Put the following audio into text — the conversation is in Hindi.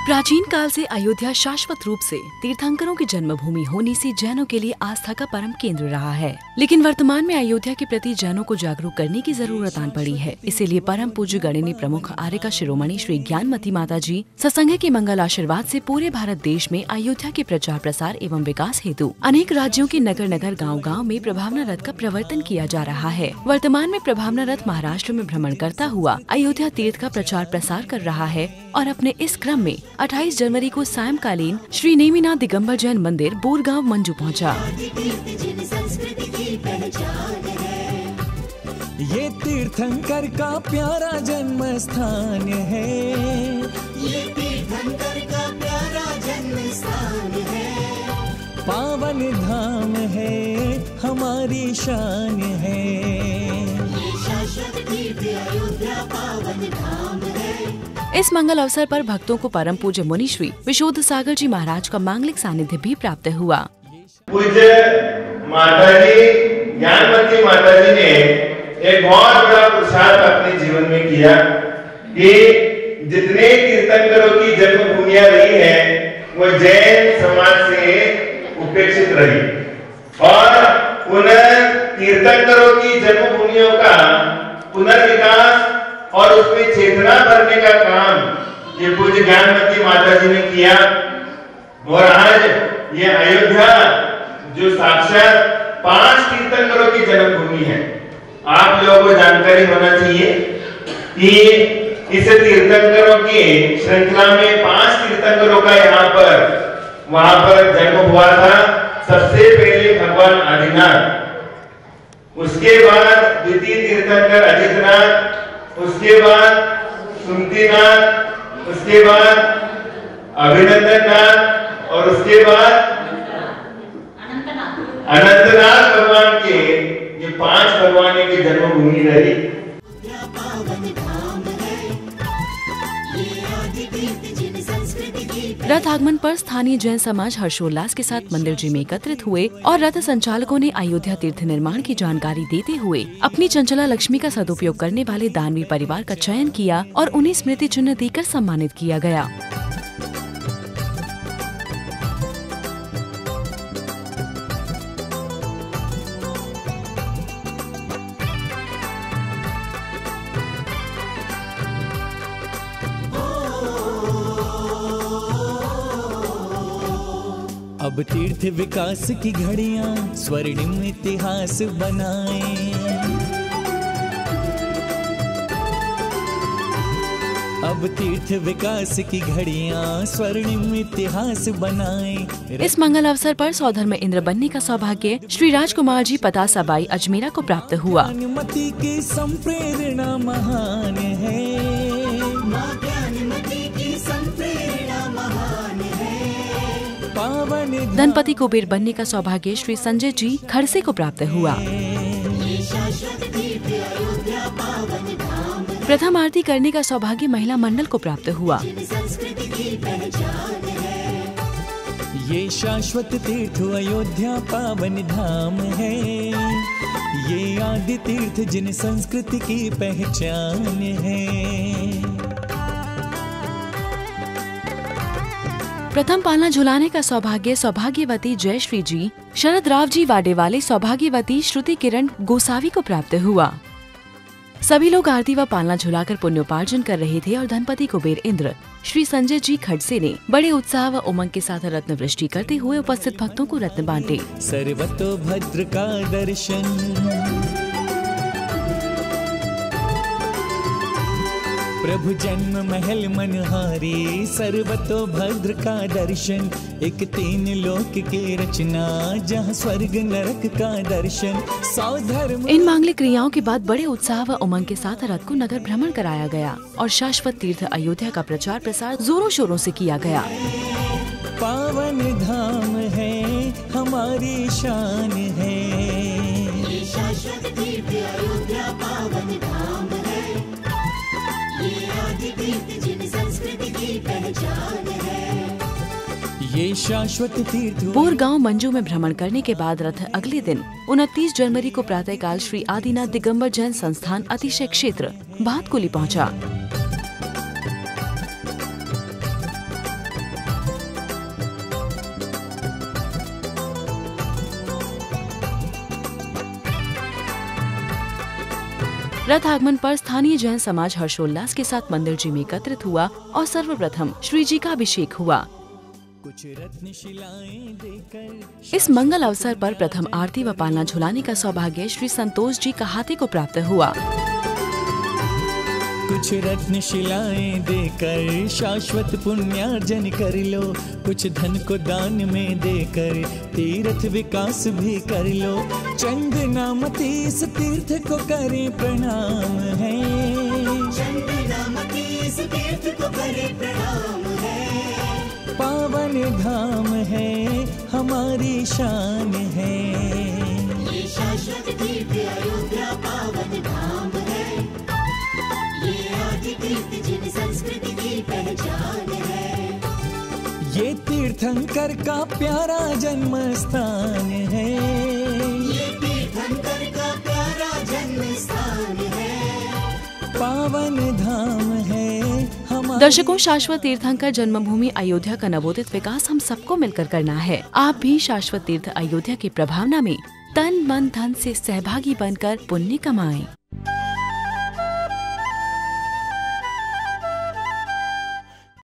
प्राचीन काल से अयोध्या शाश्वत रूप से तीर्थंकरों की जन्मभूमि होने से जैनों के लिए आस्था का परम केंद्र रहा है। लेकिन वर्तमान में अयोध्या के प्रति जैनों को जागरूक करने की जरूरत आन पड़ी है। इसीलिए परम पूज्य गणिनी प्रमुख आर्य का शिरोमणि श्री ज्ञानमती माता जी सत्संग के मंगल आशीर्वाद से पूरे भारत देश में अयोध्या के प्रचार प्रसार एवं विकास हेतु अनेक राज्यों के नगर नगर गाँव में प्रभावना रथ का प्रवर्तन किया जा रहा है। वर्तमान में प्रभावना रथ महाराष्ट्र में भ्रमण करता हुआ अयोध्या तीर्थ का प्रचार प्रसार कर रहा है और अपने इस क्रम में 28 जनवरी को सायंकालीन श्री नेमिनाथ दिगंबर जैन मंदिर बोरगांव मंजू पहुंचा। ये तीर्थंकर का प्यारा जन्म स्थान है, ये तीर्थंकर का प्यारा जन्म स्थान है, पावन धाम है हमारी शान है, ये शाश्वत तीर्थ अयोध्या पावन धाम है। इस मंगल अवसर पर भक्तों को परम पूज्य मुनि श्री विशुद्ध सागर जी महाराज का मांगलिक सानिध्य भी प्राप्त हुआ। पूज्य माता जी ज्ञानमती माता जी ने एक बहुत बड़ा पुरुषार्थ अपने जीवन में किया कि जितने तीर्थंकरों की जन्मभूमियां रही हैं वो जैन समाज से उपेक्षित रही और उन तीर्थंकरों की जन्मभूमियों का पुनर्विकास और उसमें चेतना भरने का काम ये पूज्य ज्ञानमती माता जी ने किया। और आज ये अयोध्या जो साक्षात 5 तीर्थंकरों की जन्मभूमि है, आप लोगों को जानकारी होना चाहिए कि इस तीर्थंकरों की श्रृंखला में 5 तीर्थंकरों का वहां पर जन्म हुआ था। सबसे पहले भगवान आदिनाथ, उसके बाद द्वितीय तीर्थंकर अजितनाथ, उसके बाद सुमतिनाथ, उसके बाद अभिनंदननाथ और उसके बाद अनंतनाथ भगवान के ये 5 भगवान की जन्मभूमि रही। रथ आगमन पर स्थानीय जैन समाज हर्षोल्लास के साथ मंदिर जी में एकत्रित हुए और रथ संचालकों ने अयोध्या तीर्थ निर्माण की जानकारी देते हुए अपनी चंचला लक्ष्मी का सदुपयोग करने वाले दानवी परिवार का चयन किया और उन्हें स्मृति चिन्ह देकर सम्मानित किया गया। अब तीर्थ विकास की घड़ियां स्वर्णिम इतिहास बनाए, अब तीर्थ विकास की घड़ियां स्वर्णिम इतिहास बनाए। इस मंगल अवसर पर सौधर्म इंद्र बनने का सौभाग्य श्री राजकुमार जी पतासाबाई अजमेरा को प्राप्त हुआ। ज्ञानमती की संप्रेरणा महान है, ज्ञानमती की संप्रेरणा महान है, पावन धनपति कुबेर बनने का सौभाग्य श्री संजय जी खड़से को प्राप्त हुआ। ये शाश्वत तीर्थ अयोध्या पावन धाम है, प्रथम आरती करने का सौभाग्य महिला मंडल को प्राप्त हुआ। संस्कृति की पहचान है, ये शाश्वत तीर्थ अयोध्या पावन धाम है, ये आदि तीर्थ जिन संस्कृति की पहचान है। प्रथम पालना झुलाने का सौभाग्य सौभाग्यवती जयश्री जी शरद राव जी वाडे वाले सौभाग्यवती श्रुति किरण गोसावी को प्राप्त हुआ। सभी लोग आरती व पालना झुलाकर पुण्योपार्जन कर रहे थे और धनपति कुबेर इंद्र श्री संजय जी खड़से ने बड़े उत्साह व उमंग के साथ रत्न वृष्टि करते हुए उपस्थित भक्तों को रत्न बांटे। सर्वतो भद्र का दर्शन, प्रभु जन्म महल मनहारी, सर्वतो भद्र का दर्शन, एक 3 लोक के रचना, जहाँ स्वर्ग नरक का दर्शन, सौधर्म। इन मांगलिक क्रियाओं के बाद बड़े उत्साह व उमंग के साथ रथ को नगर भ्रमण कराया गया और शाश्वत तीर्थ अयोध्या का प्रचार प्रसार जोरों शोरों से किया गया। पावन धाम है हमारी शान है, ये शाश्वत तीर्थ अयोध्या पावन धाम है, ये आदि तीर्थ जिन संस्कृति की पहचान है, ये शाश्वत तीर्थ। बोरगांव मंजू में भ्रमण करने के बाद रथ अगले दिन 29 जनवरी को प्रातःकाल श्री आदिनाथ दिगंबर जैन संस्थान अतिशय क्षेत्र भातकुली पहुंचा। रथ आगमन पर स्थानीय जैन समाज हर्षोल्लास के साथ मंदिर जी में एकत्रित हुआ और सर्वप्रथम श्री जी का अभिषेक हुआ। कुछ रत्न शिलाएं देकर इस मंगल अवसर पर प्रथम आरती व पालना झुलाने का सौभाग्य श्री संतोष जी कहाते को प्राप्त हुआ। कुछ रत्न शिलाएं देकर शाश्वत पुण्यार्जन कर लो, कुछ धन को दान में देकर तीर्थ विकास भी कर लो। चंदनामती इस तीर्थ को करे प्रणाम है, चंदनामती इस तीर्थ को करे प्रणाम है। पावन धाम है हमारी शान है, ये शाश्वत तीर्थ अयोध्या पावन धाम है। ये आदि तीर्थ जिन संस्कृति की पहचान है। ये तीर्थंकर का प्यारा जन्म स्थान है, ये तीर्थंकर का प्यारा जन्म स्थान है। पावन धाम है हमारी। दर्शकों, शाश्वत तीर्थंकर जन्मभूमि अयोध्या का नवोदित विकास हम सबको मिलकर करना है। आप भी शाश्वत तीर्थ अयोध्या की प्रभावना में तन मन धन से सहभागी बनकर पुण्य कमाएं।